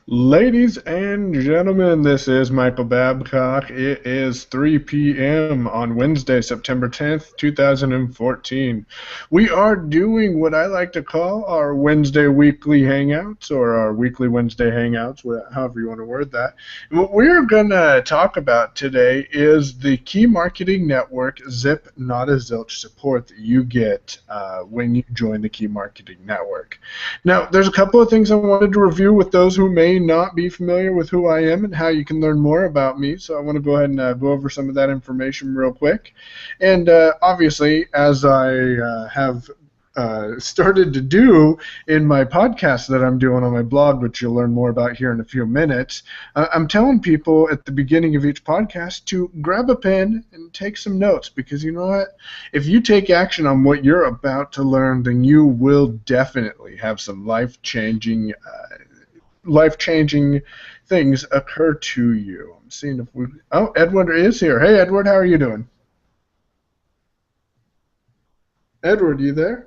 Ladies and gentlemen, this is Michael Babcock. It is 3 p.m. on Wednesday, September 10th, 2014. We are doing what I like to call our Wednesday weekly hangouts or our weekly Wednesday hangouts, however you want to word that. And what we're going to talk about today is the key marketing network Zip, not a Zilch support that you get when you join the key marketing network. Now, there's a couple of things I wanted to review with those who may not be familiar with who I am and how you can learn more about me. So I want to go ahead and go over some of that information real quick. And obviously, as I have started to do in my podcast that I'm doing on my blog, which you'll learn more about here in a few minutes, I'm telling people at the beginning of each podcast to grab a pen and take some notes, because you know what? If you take action on what you're about to learn, then you will definitely have some life-changing things occur to you. I'm seeing if we. Oh, Edward is here. Hey, Edward, how are you doing? Edward, you there?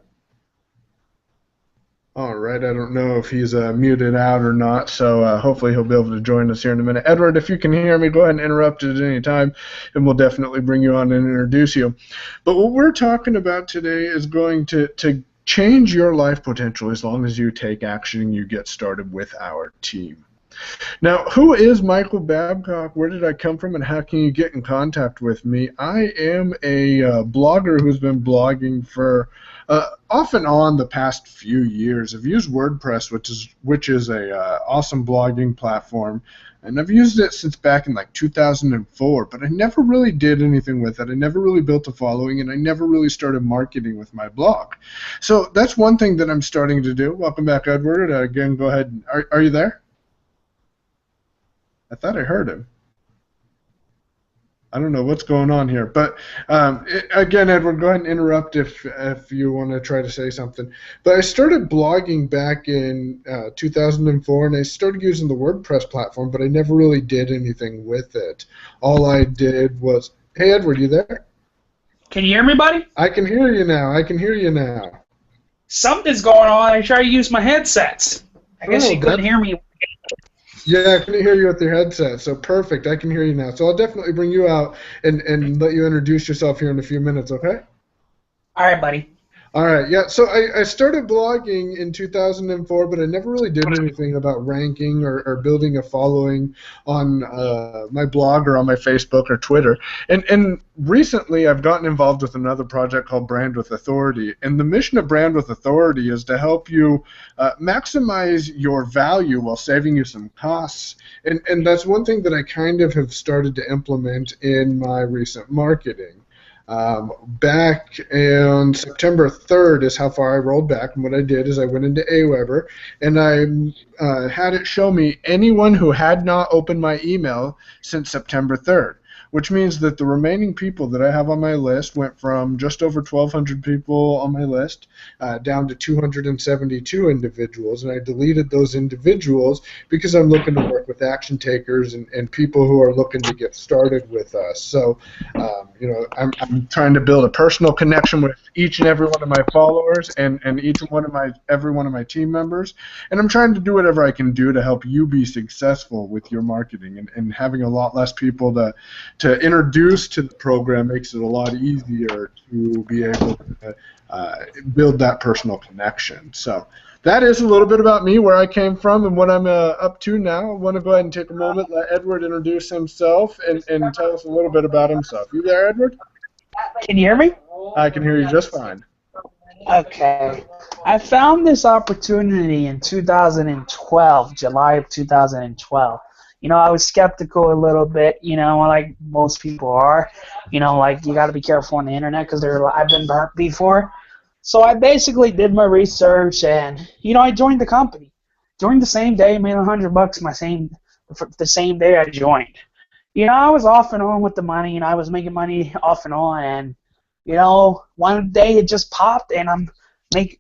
All right, I don't know if he's muted out or not, so hopefully he'll be able to join us here in a minute. Edward, if you can hear me, go ahead and interrupt at any time, and we'll definitely bring you on and introduce you. But what we're talking about today is going to change your life potential as long as you take action and you get started with our team. Now, who is Michael Babcock? Where did I come from, and how can you get in contact with me? I am a blogger who's been blogging for off and on the past few years. I've used WordPress, which is a awesome blogging platform, and I've used it since back in like 2004, but I never really did anything with it. I never really built a following, and I never really started marketing with my blog. So that's one thing that I'm starting to do. Welcome back, Edward. Again, go ahead. Are you there? I thought I heard him. I don't know what's going on here, but again, Edward, go ahead and interrupt if you want to try to say something. But I started blogging back in 2004, and I started using the WordPress platform, but I never really did anything with it. All I did was, hey, Edward, you there? Can you hear me, buddy? I can hear you now. I can hear you now. Something's going on. I try to use my headsets. I guess you couldn't hear me. Yeah, I couldn't hear you with your headset, so perfect. I can hear you now. So I'll definitely bring you out and let you introduce yourself here in a few minutes, okay? All right, buddy. All right, yeah, so I started blogging in 2004, but I never really did anything about ranking or building a following on my blog or on my Facebook or Twitter. And recently I've gotten involved with another project called Brand with Authority. And the mission of Brand with Authority is to help you maximize your value while saving you some costs. And that's one thing that I kind of have started to implement in my recent marketing. Back on September 3rd is how far I rolled back, and what I did is I went into Aweber, and I had it show me anyone who had not opened my email since September 3rd, which means that the remaining people that I have on my list went from just over 1,200 people on my list down to 272 individuals, and I deleted those individuals because I'm looking to work with action takers and people who are looking to get started with us. So, I'm trying to build a personal connection with each and every one of my followers and every one of my team members, and I'm trying to do whatever I can do to help you be successful with your marketing, and having a lot less people to introduce to the program makes it a lot easier to be able to build that personal connection. So that is a little bit about me, where I came from, and what I'm up to now. I want to go ahead and take a moment, let Edward introduce himself and tell us a little bit about himself. You there, Edward? Can you hear me? I can hear you just fine. Okay. I found this opportunity in 2012, July of 2012. I was skeptical a little bit, like most people are. Like you got to be careful on the internet because I've been burnt before. So I basically did my research, and I joined the company. Joined the same day, made $100 the same day I joined. I was off and on with the money, and I was making money off and on, and one day it just popped, and I'm making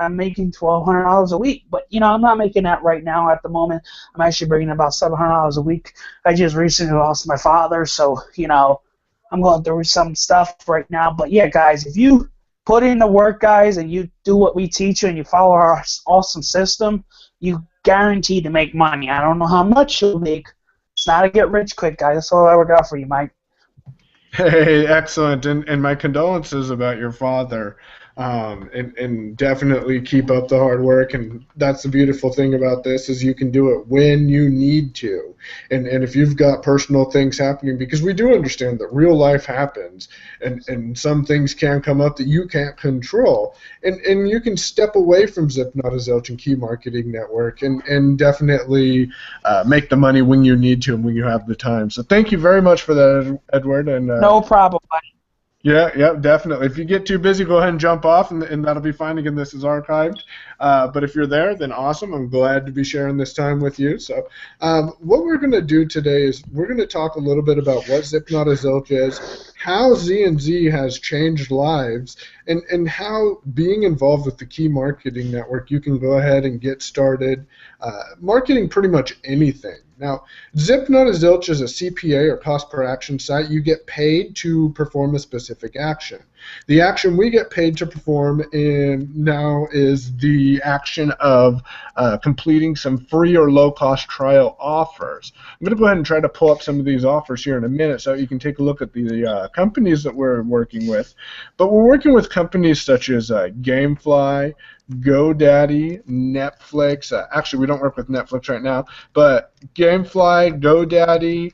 $1,200 a week. But I'm not making that right now at the moment. I'm actually bringing about $700 a week. I just recently lost my father, so I'm going through some stuff right now. But yeah, guys, if you put in the work, guys, and you do what we teach you, and you follow our awesome system, you guaranteed to make money. I don't know how much you'll make. It's not a get rich quick, guys. That's all I got for you, Mike. Hey, excellent, and my condolences about your father. And definitely keep up the hard work. And that's the beautiful thing about this is you can do it when you need to. And if you've got personal things happening, because we do understand that real life happens, and some things can come up that you can't control. And you can step away from Zip, Not a Zilch, and Key Marketing Network, and definitely make the money when you need to and when you have the time. So thank you very much for that, Edward. And No problem, Mike. yeah, definitely. If you get too busy, go ahead and jump off, and that'll be fine. Again, this is archived. But if you're there, then awesome. I'm glad to be sharing this time with you. So what we're going to do today is we're going to talk a little bit about what Zip Not a Zilch is, how Z&Z has changed lives, and how being involved with the Key Marketing Network, you can go ahead and get started marketing pretty much anything. Now, Zip Not a Zilch is a CPA or cost per action site. You get paid to perform a specific action. The action we get paid to perform now is the action of completing some free or low-cost trial offers. I'm going to go ahead and try to pull up some of these offers here in a minute so you can take a look at the companies that we're working with. But we're working with companies such as Gamefly, GoDaddy, Netflix. Actually, we don't work with Netflix right now, but Gamefly, GoDaddy,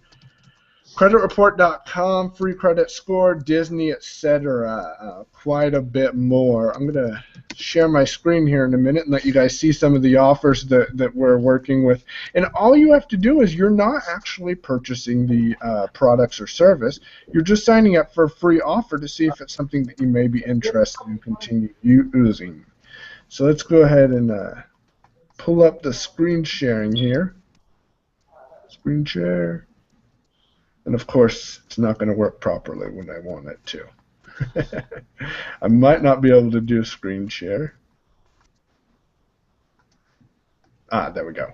CreditReport.com, Free Credit Score, Disney, etc. Quite a bit more. I'm going to share my screen here in a minute and let you guys see some of the offers that we're working with. And all you have to do is you're not actually purchasing the products or service. You're just signing up for a free offer to see if it's something that you may be interested in continue using. So let's go ahead and pull up the screen sharing here. Screen share. And of course, it's not going to work properly when I want it to. I might not be able to do screen share. There we go.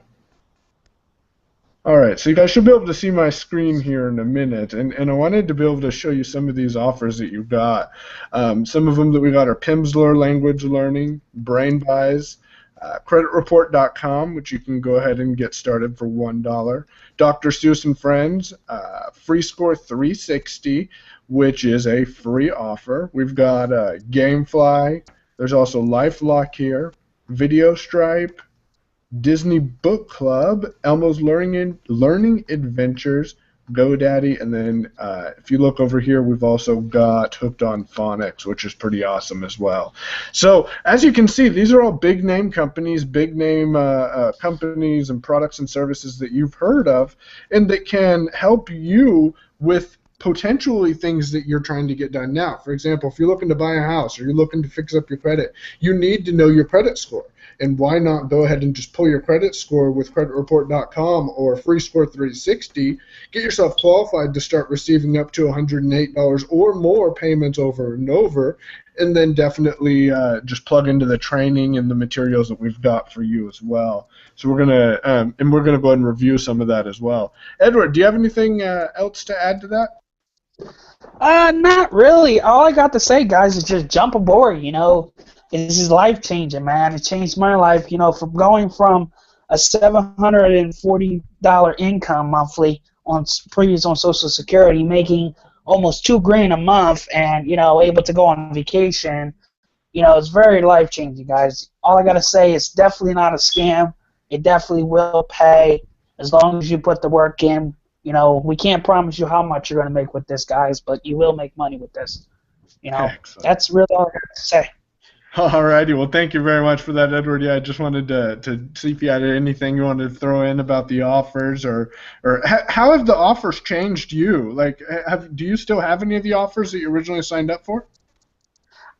All right, so you guys should be able to see my screen here in a minute, and I wanted to be able to show you some of these offers that you got. Some of them that we got are Pimsleur Language Learning, BrainBuys, CreditReport.com, which you can go ahead and get started for $1. Dr. Seuss and Friends, FreeScore 360, which is a free offer. We've got Gamefly. There's also LifeLock here, VideoStripe, Disney Book Club, Elmo's Learning Adventures, GoDaddy, and then if you look over here, we've also got Hooked on Phonics, which is pretty awesome as well. So as you can see, these are all big name companies, companies and products and services that you've heard of, and that can help you with potentially things that you're trying to get done now. For example, if you're looking to buy a house or you're looking to fix up your credit, you need to know your credit score. And why not go ahead and just pull your credit score with CreditReport.com or FreeScore 360, get yourself qualified to start receiving up to $108 or more payments over and over, and then definitely just plug into the training and the materials that we've got for you as well. So we're gonna go ahead and review some of that as well. Edward, do you have anything else to add to that? Not really. All I got to say, guys, is just jump aboard. This is life changing, man. It changed my life. From going from a $740 income monthly on Social Security, making almost $2,000 a month, and able to go on vacation. It's very life changing, guys. All I gotta say is definitely not a scam. It definitely will pay as long as you put the work in. We can't promise you how much you're gonna make with this, guys, but you will make money with this. Excellent. That's really all I got to say. All righty. Well, thank you very much for that, Edward. Yeah, I just wanted to see if you had anything you wanted to throw in about the offers, or how have the offers changed you? Like, do you still have any of the offers that you originally signed up for?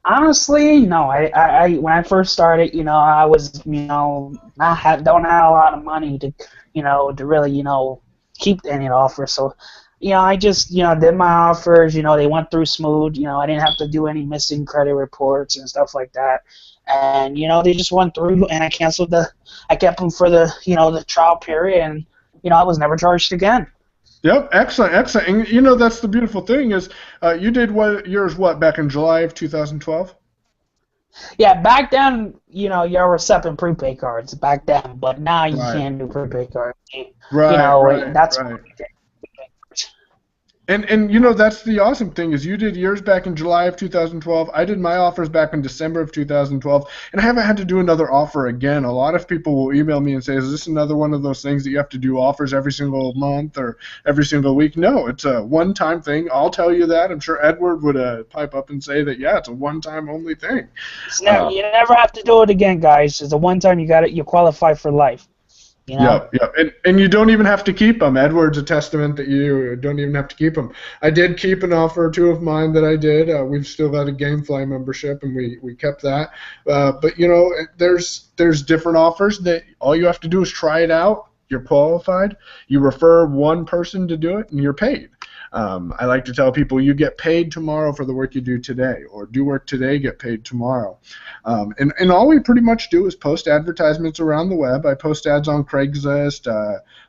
Honestly, no. I when I first started, I was, don't have a lot of money to, to really, keep any offers. So, I just, did my offers. They went through smooth. I didn't have to do any missing credit reports and stuff like that. And they just went through, and I kept them for the, the trial period, and I was never charged again. Yep, excellent. And that's the beautiful thing is, you did yours back in July of 2012. Yeah, back then, y'all were accepting prepaid cards back then, but now you Right. can't do prepaid cards. Right, right, That's right. And that's the awesome thing is you did yours back in July of 2012. I did my offers back in December of 2012, and I haven't had to do another offer again. A lot of people will email me and say, "Is this another one of those things that you have to do offers every single month or every single week?" No, it's a one-time thing. I'll tell you that. I'm sure Edward would pipe up and say that, yeah, it's a one-time only thing. You never have to do it again, guys. It's a one time you got it. You qualify for life. Yep, yep. And you don't even have to keep them. Edward's a testament that you don't even have to keep them. I did keep an offer or two of mine that I did. We've still got a GameFly membership, and we kept that. But, there's different offers that all you have to do is try it out. You're qualified. You refer one person to do it, and you're paid. I like to tell people you get paid tomorrow for the work you do today, or do work today, get paid tomorrow. And all we pretty much do is post advertisements around the web. I post ads on Craigslist.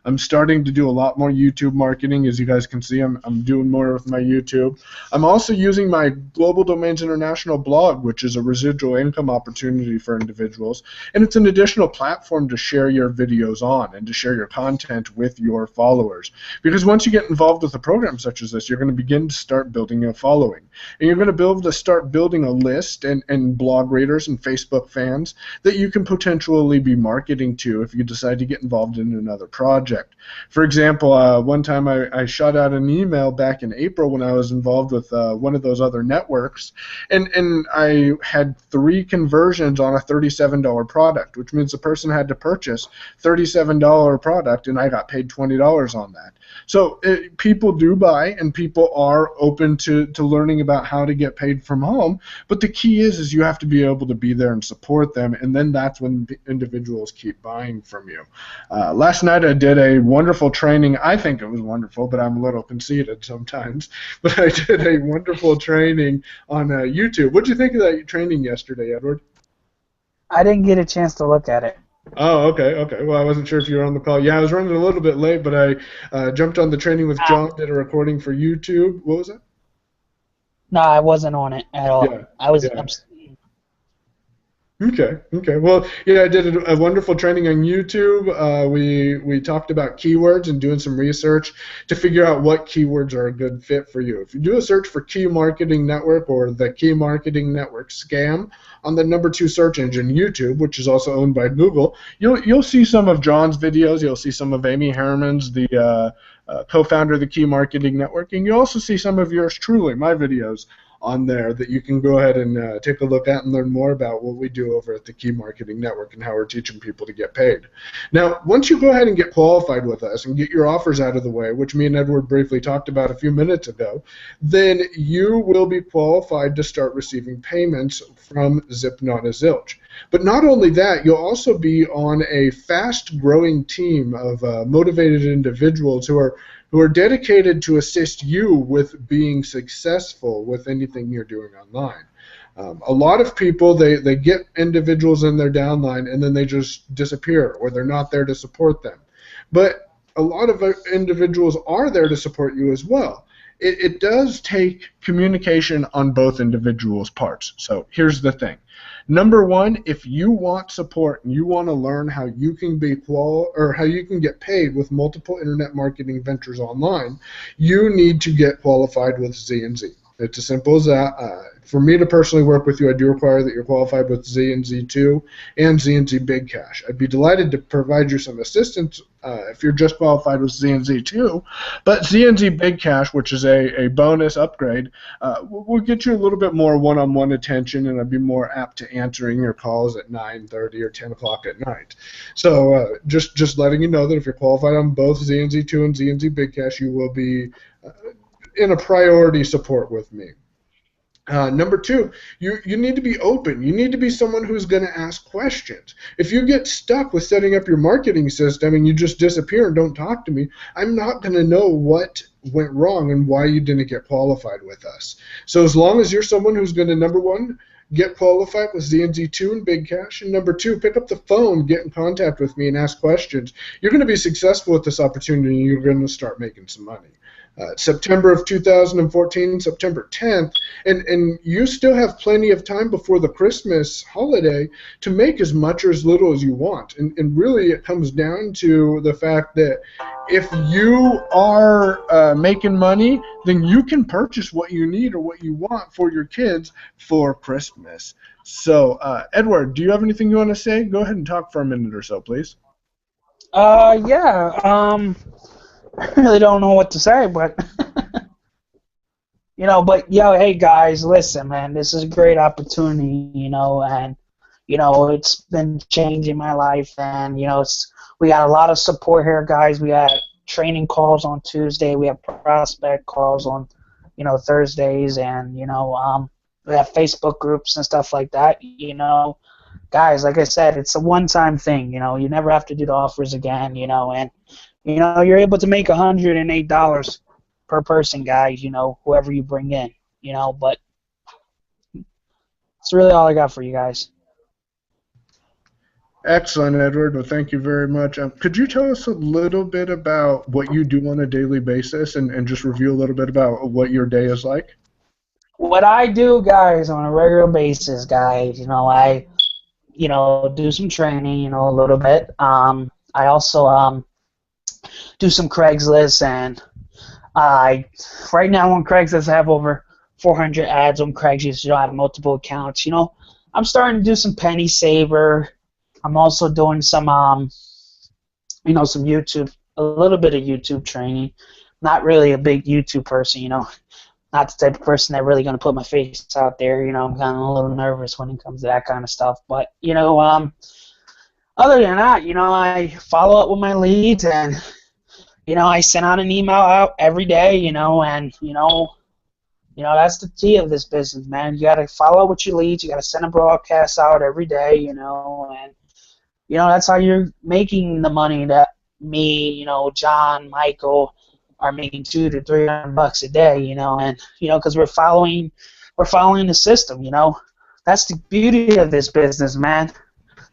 I'm starting to do a lot more YouTube marketing. As you guys can see, I'm doing more with my YouTube. I'm also using my Global Domains International blog, which is a residual income opportunity for individuals. And it's an additional platform to share your videos on and to share your content with your followers. Because once you get involved with a program such as this, you're going to begin to start building a following. And you're going to be able to start building a list and blog readers and Facebook fans that you can potentially be marketing to if you decide to get involved in another project. For example, one time I shot out an email back in April when I was involved with one of those other networks, and I had 3 conversions on a $37 product, which means the person had to purchase $37 product, and I got paid $20 on that. So people do buy, and people are open to learning about how to get paid from home, but the key is you have to be able to be there and support them, and then that's when individuals keep buying from you. Last night I did a wonderful training. I think it was wonderful, but I'm a little conceited sometimes. But I did a wonderful training on YouTube. What did you think of that training yesterday, Edward? I didn't get a chance to look at it. Oh, okay. Well, I wasn't sure if you were on the call. Yeah, I was running a little bit late, but I jumped on the training with John, did a recording for YouTube. What was that? No, I wasn't on it at all. Yeah. I was. Yeah. Okay. Well, yeah, I did a wonderful training on YouTube. We talked about keywords and doing some research to figure out what keywords are a good fit for you. If you do a search for Key Marketing Network or the Key Marketing Network scam on the #2 search engine, YouTube, which is also owned by Google, you'll see some of John's videos. You'll see some of Amy Herman's, the co-founder of the Key Marketing Network, and you'll also see some of yours truly, my videos, on there that you can go ahead and take a look at and learn more about what we do over at the Key Marketing Network and how we're teaching people to get paid. Now, once you go ahead and get qualified with us and get your offers out of the way, which me and Edward briefly talked about a few minutes ago, then you will be qualified to start receiving payments from Zipnot as Zilch. But not only that, you'll also be on a fast-growing team of motivated individuals who are dedicated to assist you with being successful with anything you're doing online. A lot of people, they get individuals in their downline and then they just disappear, or they're not there to support them. But a lot of individuals are there to support you as well. It does take communication on both individuals' parts. So here's the thing. Number one, if you want support and you want to learn how you can be how you can get paid with multiple internet marketing ventures online, you need to get qualified with Z&Z. It's as simple as that. For me to personally work with you, I do require that you're qualified with Z&Z2 and Z&Z Big Cash. I'd be delighted to provide you some assistance if you're just qualified with Z&Z2, but Z&Z Big Cash, which is a bonus upgrade, will get you a little bit more one-on-one attention, and I'd be more apt to answering your calls at 9:30 or 10 o'clock at night. So just letting you know that if you're qualified on both Z&Z2 and Z&Z Big Cash, you will be in a priority support with me. Number two, you need to be open. You need to be someone who's going to ask questions. If you get stuck with setting up your marketing system and you just disappear and don't talk to me, I'm not going to know what went wrong and why you didn't get qualified with us. So as long as you're someone who's going to, number one, get qualified with Z&Z2 and Big Cash, and number two, pick up the phone, get in contact with me, and ask questions, you're going to be successful with this opportunity, and you're going to start making some money. September of 2014, September 10th, and you still have plenty of time before the Christmas holiday to make as much or as little as you want. And really it comes down to the fact that if you are making money, then you can purchase what you need or what you want for your kids for Christmas. So, Edward, do you have anything you want to say? Go ahead and talk for a minute or so, please. Yeah. I really don't know what to say, but but hey guys, listen, man, this is a great opportunity, and it's been changing my life, and we got a lot of support here, guys. We got training calls on Tuesday, we have prospect calls on Thursdays, and we have Facebook groups and stuff like that. Guys, like I said, it's a one-time thing. You never have to do the offers again. And you're able to make $108 per person, guys. Whoever you bring in. But that's really all I got for you guys. Excellent, Edward. Well, thank you very much. Could you tell us a little bit about what you do on a daily basis and just review a little bit about what your day is like? What I do, guys, on a regular basis, guys, I do some training, a little bit. I also do some Craigslist, and right now on Craigslist I have over 400 ads on Craigslist. I have multiple accounts. I'm starting to do some penny saver. I'm also doing some some YouTube, a little bit of YouTube training. Not really a big YouTube person, not the type of person that really going to put my face out there. I'm kind of a little nervous when it comes to that kind of stuff. But, other than that, I follow up with my leads, and, I send out an email out every day, and, that's the key of this business, man. You got to follow up with your leads. You got to send a broadcast out every day, and, that's how you're making the money that me, John, Michael, are making $200 to $300 a day, and because we're following the system, that's the beauty of this business, man.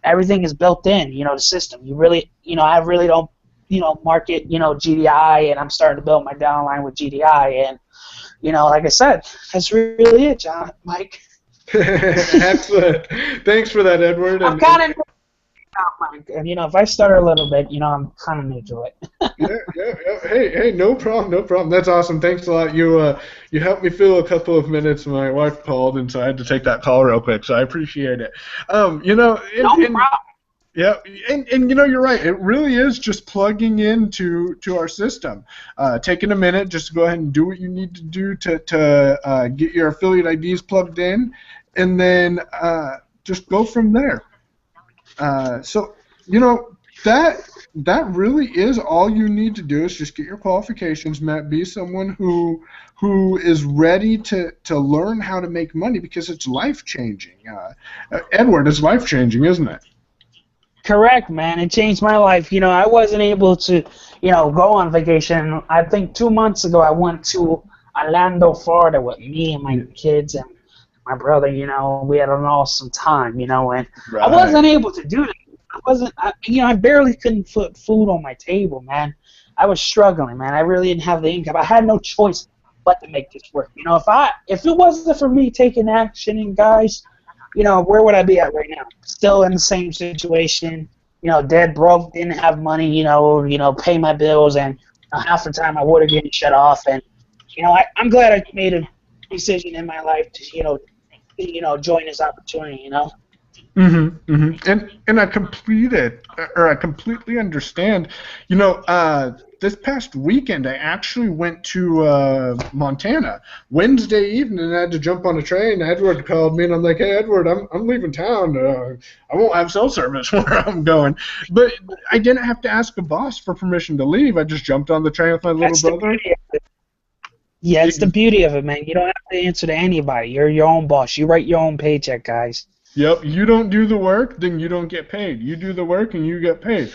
Everything is built in, the system. You really, I really don't, market, GDI, and I'm starting to build my downline with GDI, and like I said, that's really it, John, Mike. Excellent. Thanks for that, Edward. I'm kind of. And if I stutter a little bit, I'm kind of new to it. yeah. Hey, no problem. That's awesome. Thanks a lot. You helped me fill a couple of minutes. My wife called, and so I had to take that call real quick. So I appreciate it. No problem. Yeah, and you're right. It really is just plugging into our system, taking a minute just to go ahead and do what you need to do to get your affiliate IDs plugged in, and then just go from there. So that really is all you need to do is just get your qualifications met, be someone who is ready to learn how to make money, because it's life-changing. Edward, it's life-changing, isn't it? Correct, man. It changed my life. I wasn't able to, go on vacation. I think 2 months ago I went to Orlando, Florida with me and my kids and my brother. We had an awesome time, and right. I wasn't able to do that. I barely couldn't put food on my table, man. I was struggling, man. I really didn't have the income. I had no choice but to make this work. If it wasn't for me taking action, and guys, where would I be at right now? Still in the same situation, dead broke, didn't have money, pay my bills, and half the time my water getting shut off. And, I'm glad I made a decision in my life to, join this opportunity, And I completely understand. This past weekend I actually went to Montana. Wednesday evening I had to jump on a train. Edward called me and I'm like, "Hey, Edward, I'm leaving town. I won't have cell service where I'm going." But I didn't have to ask a boss for permission to leave. I just jumped on the train with my little brother. Yeah, it's the beauty of it, man. You don't have to answer to anybody. You're your own boss. You write your own paycheck, guys. Yep, you don't do the work, then you don't get paid. You do the work and you get paid.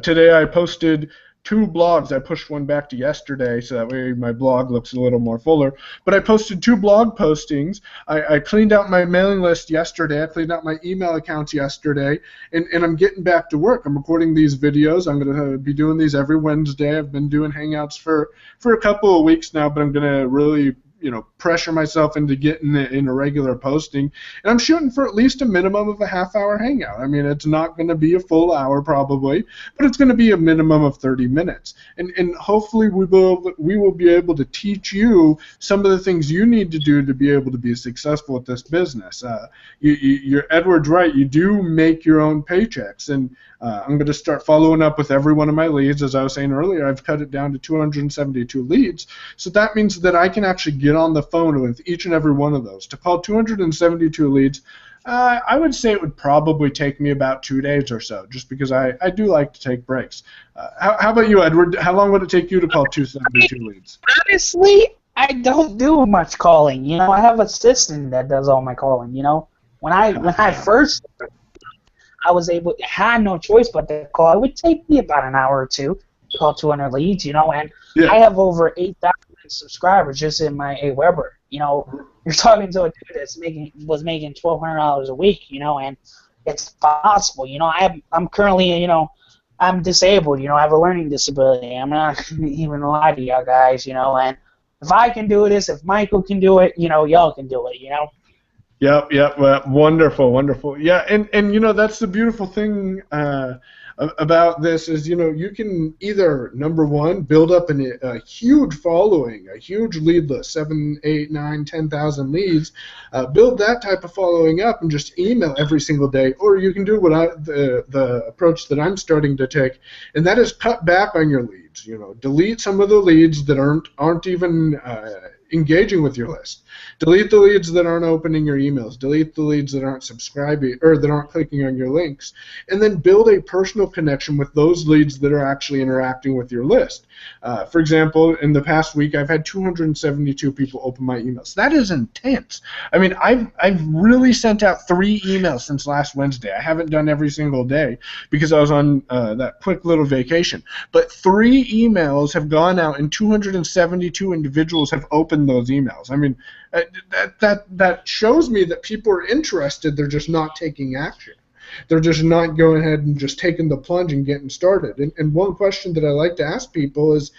Today I posted two blogs. I pushed one back to yesterday, so that way my blog looks a little more fuller. But I posted 2 blog postings. I cleaned out my mailing list yesterday. I cleaned out my email accounts yesterday, and I'm getting back to work. I'm recording these videos. I'm going to be doing these every Wednesday. I've been doing Hangouts for a couple of weeks now, but I'm going to really pressure myself into getting it in a regular posting, and I'm shooting for at least a minimum of a half-hour hangout. I mean, it's not going to be a full hour probably, but it's going to be a minimum of 30 minutes, and hopefully we will be able to teach you some of the things you need to do to be able to be successful at this business. You're Edward's right. You do make your own paychecks, and I'm going to start following up with every one of my leads. As I was saying earlier, I've cut it down to 272 leads. So that means that I can actually get on the phone with each and every one of those. To call 272 leads, I would say it would probably take me about 2 days or so, just because I do like to take breaks. How about you, Edward? How long would it take you to call 272 leads? Honestly, I don't do much calling. I have an assistant that does all my calling. When I first had no choice but to call. It would take me about an hour or two to call 200 leads, and yeah. I have over 8,000 subscribers just in my AWeber. You're talking to a dude that's was making $1,200 a week, and it's possible. I'm currently, I'm disabled. I have a learning disability. I'm not even lie to y'all guys, and if I can do this, if Michael can do it, y'all can do it, Yep. Well, wonderful. Yeah, and that's the beautiful thing about this is you can either, number one, build up a huge following, a huge lead list, 7, 8, 9, 10,000 leads, build that type of following up and just email every single day, or you can do the approach that I'm starting to take, and that is cut back on your leads. Delete some of the leads that aren't even engaging with your list. Delete the leads that aren't opening your emails. Delete the leads that aren't subscribing or that aren't clicking on your links. And then build a personal connection with those leads that are actually interacting with your list. For example, in the past week, I've had 272 people open my emails. That is intense. I mean, I've really sent out 3 emails since last Wednesday. I haven't done every single day because I was on that quick little vacation. But 3 emails have gone out, and 272 individuals have opened those emails. I mean, that shows me that people are interested. They're just not taking action. They're just not going ahead and just taking the plunge and getting started. And one question that I like to ask people is,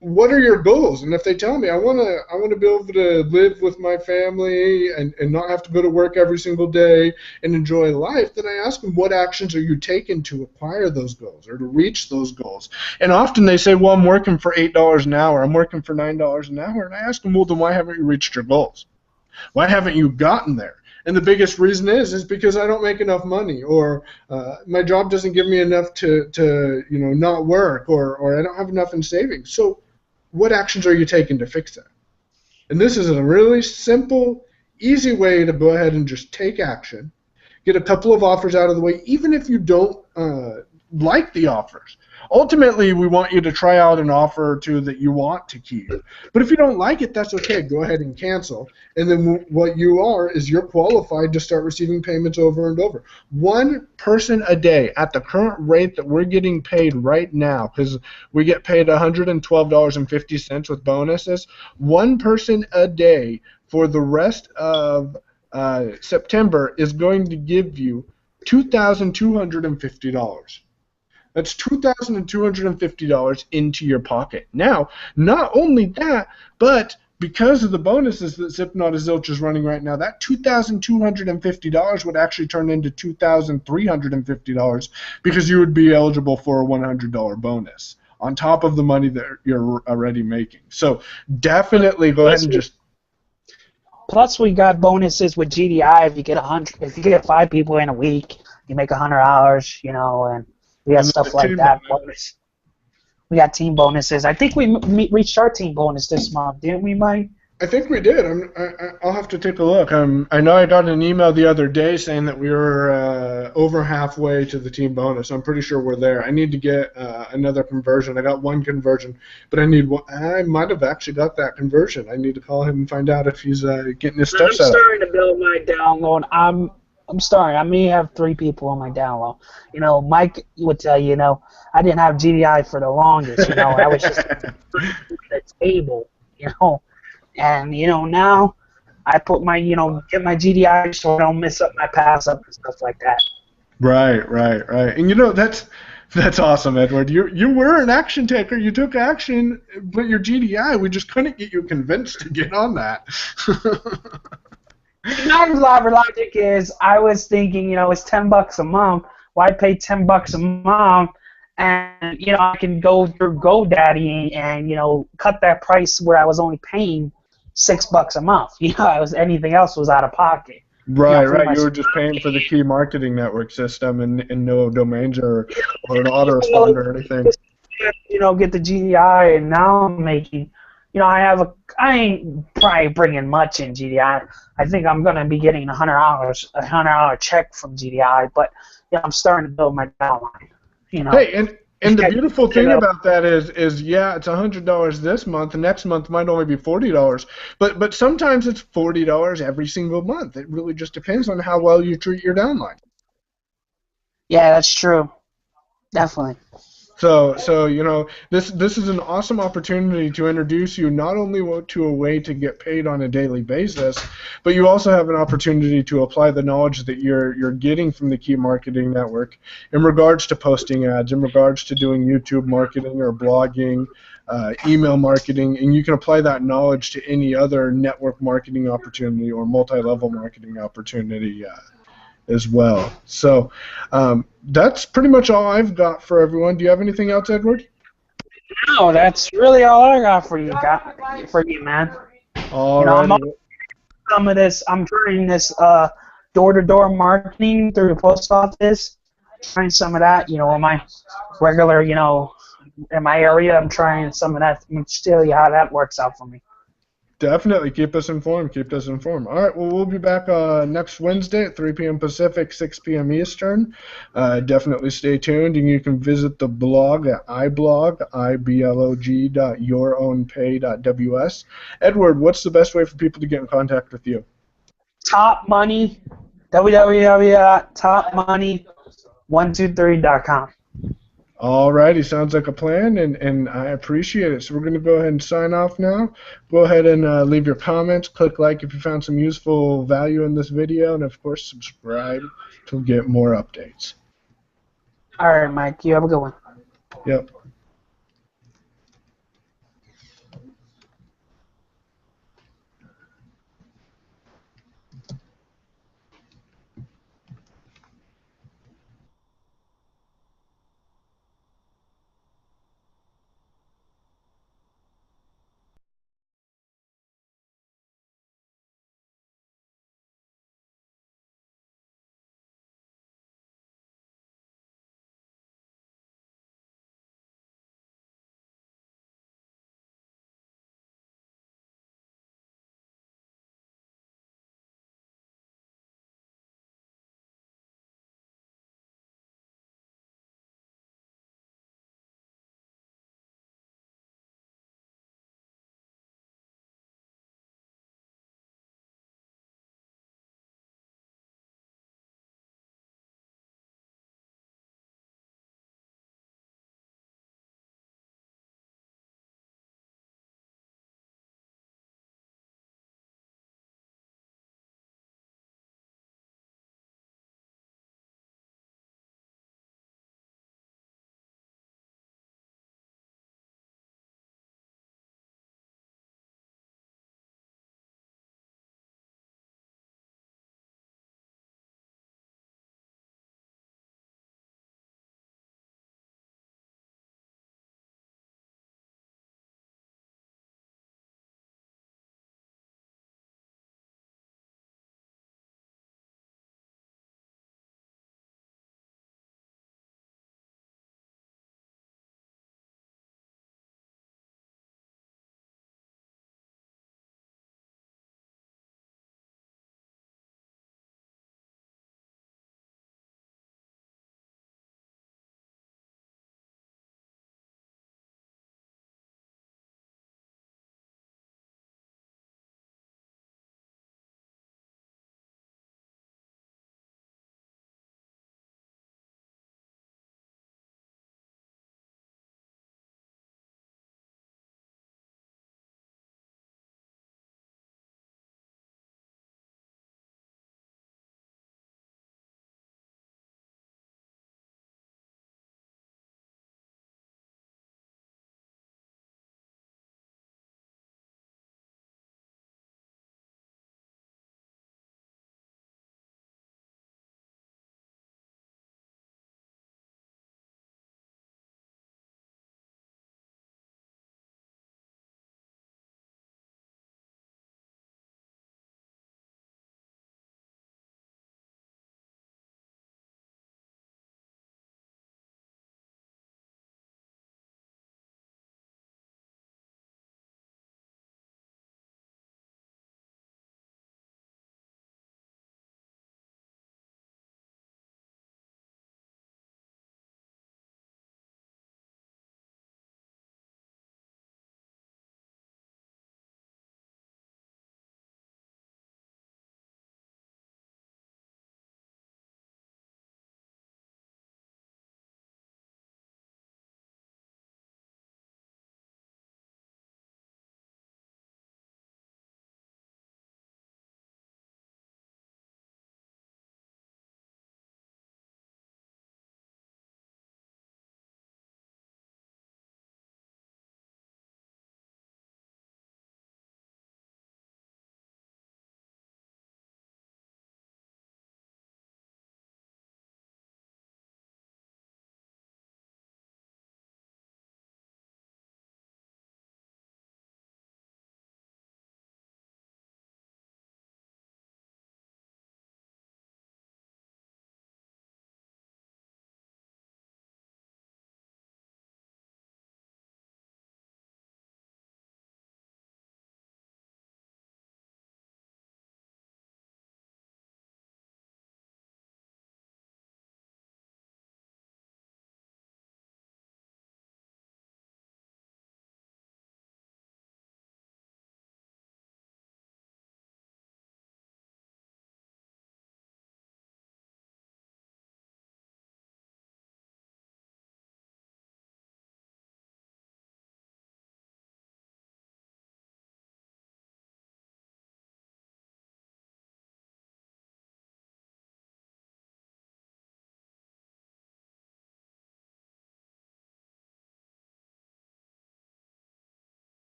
what are your goals? And if they tell me I want to be able to live with my family and not have to go to work every single day and enjoy life, then I ask them, what actions are you taking to acquire those goals or to reach those goals? And often they say, well, I'm working for $8 an hour, I'm working for $9 an hour, and I ask them, well, then why haven't you reached your goals? Why haven't you gotten there? And the biggest reason is because I don't make enough money, or my job doesn't give me enough to not work, or I don't have enough in savings. So what actions are you taking to fix that? And this is a really simple, easy way to go ahead and just take action, get a couple of offers out of the way, even if you don't like the offers. Ultimately, we want you to try out an offer or two that you want to keep. But if you don't like it, that's okay. Go ahead and cancel. And then what you are is you're qualified to start receiving payments over and over. 1 person a day at the current rate that we're getting paid right now, because we get paid $112.50 with bonuses, 1 person a day for the rest of September is going to give you $2,250. That's $2,250 into your pocket. Now, not only that, but because of the bonuses that Zipnot Zilch is running right now, that $2,250 would actually turn into $2,350 because you would be eligible for a $100 bonus on top of the money that you're already making. So definitely go ahead and just... Plus, we got bonuses with GDI. If you get 5 people in a week, you make $100, and we got stuff like that. Bonus. We got team bonuses. I think we reached our team bonus this month, didn't we, Mike? I think we did. I'll have to take a look. I know I got an email the other day saying that we were over halfway to the team bonus. I'm pretty sure we're there. I need to get another conversion. I got 1 conversion, but I need one. I might have actually got that conversion. I need to call him and find out if he's getting his stuff set up. I'm starting to build my download. I'm starting. I may have 3 people on my down low. You know, Mike would tell you, you know, I didn't have GDI for the longest. You know, I was just at the table. You know, and you know now I put my, you know, get my GDI so I don't mess up my pass up and stuff like that. Right, right, right. And you know that's awesome, Edward. You were an action taker. You took action, but your GDI, we just couldn't get you convinced to get on that. My logic is I was thinking, you know, it's $10 a month. Why pay $10 a month? And you know, I can go through GoDaddy and you know cut that price where I was only paying $6 a month. You know, I was anything else was out of pocket. You Right, know, for right. my You were just paying for the key marketing network system and no domains or an autoresponder or anything. you know, get the GDI, and now I'm making, you know, I ain't probably bringing much in GDI. I think I'm gonna be getting $100 check from GDI, but you know, I'm starting to build my downline. You know. Hey, and the beautiful thing about that is yeah, it's $100 this month. Next month might only be $40, but sometimes it's $40 every single month. It really just depends on how well you treat your downline. Yeah, that's true. Definitely. So you know, this is an awesome opportunity to introduce you not only to a way to get paid on a daily basis, but you also have an opportunity to apply the knowledge that you're getting from the Key Marketing Network in regards to posting ads, in regards to doing YouTube marketing or blogging, email marketing, and you can apply that knowledge to any other network marketing opportunity or multi-level marketing opportunity as well. So that's pretty much all I've got for everyone. Do you have anything else, Edward? No, that's really all I got for you, man. You know, I'm on Alrighty. some of this. I'm trying this door-to-door marketing through the post office. Trying some of that. You know, in my regular, you know, in my area, I'm trying some of that. I'm still how that works out for me. Definitely keep us informed. Keep us informed. All right. Well, we'll be back next Wednesday at 3 p.m. Pacific, 6 p.m. Eastern. Definitely stay tuned, and you can visit the blog at iblog.yourownpay.ws. Edward, what's the best way for people to get in contact with you? Top Money, www.topmoney123.com. Alrighty, sounds like a plan, and I appreciate it. So we're going to go ahead and sign off now. Go ahead and leave your comments. Click like if you found some useful value in this video, and of course subscribe to get more updates. All right, Mike. You have a good one. Yep.